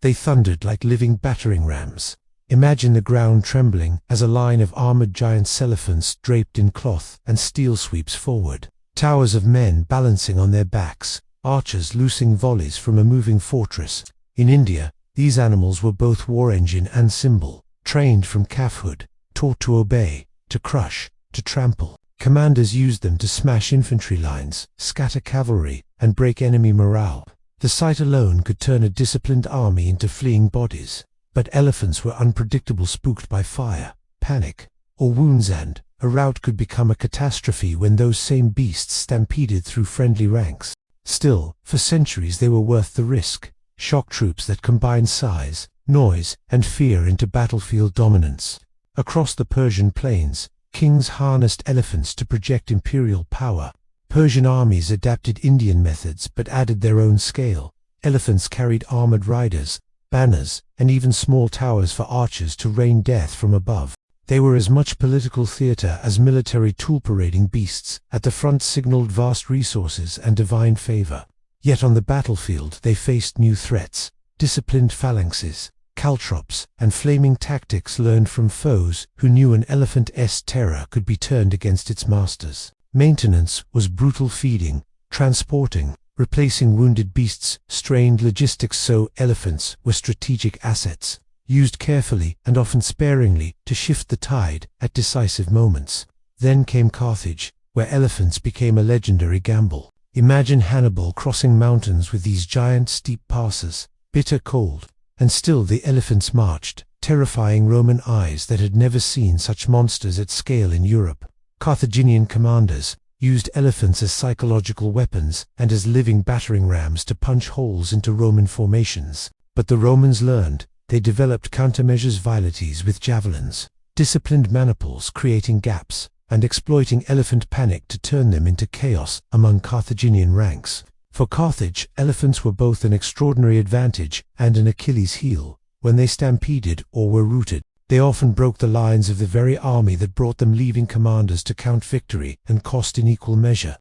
They thundered like living battering rams. Imagine the ground trembling as a line of armored giant elephants draped in cloth and steel sweeps forward. Towers of men balancing on their backs, archers loosing volleys from a moving fortress. In India, these animals were both war engine and symbol, trained from calfhood, taught to obey, to crush, to trample. Commanders used them to smash infantry lines, scatter cavalry, and break enemy morale. The sight alone could turn a disciplined army into fleeing bodies. But elephants were unpredictable, spooked by fire, panic, or wounds, and a rout could become a catastrophe when those same beasts stampeded through friendly ranks. Still, for centuries they were worth the risk. Shock troops that combined size, noise, and fear into battlefield dominance. Across the Persian plains, kings harnessed elephants to project imperial power. Persian armies adapted Indian methods but added their own scale. Elephants carried armored riders, banners, and even small towers for archers to rain death from above. They were as much political theater as military tool, parading beasts at the front signaled vast resources and divine favor. Yet on the battlefield they faced new threats: disciplined phalanxes, caltrops, and flaming tactics learned from foes who knew an elephant's terror could be turned against its masters. Maintenance was brutal: feeding, transporting, replacing wounded beasts, strained logistics. So elephants were strategic assets, used carefully and often sparingly to shift the tide at decisive moments. Then came Carthage, where elephants became a legendary gamble. Imagine Hannibal crossing mountains with these giant steep passes, bitter cold, and still the elephants marched, terrifying Roman eyes that had never seen such monsters at scale in Europe. Carthaginian commanders used elephants as psychological weapons and as living battering rams to punch holes into Roman formations. But the Romans learned. They developed countermeasures: velities with javelins, disciplined maniples creating gaps, and exploiting elephant panic to turn them into chaos among Carthaginian ranks. For Carthage, elephants were both an extraordinary advantage and an Achilles heel. When they stampeded or were routed, they often broke the lines of the very army that brought them, leaving commanders to count victory and cost in equal measure.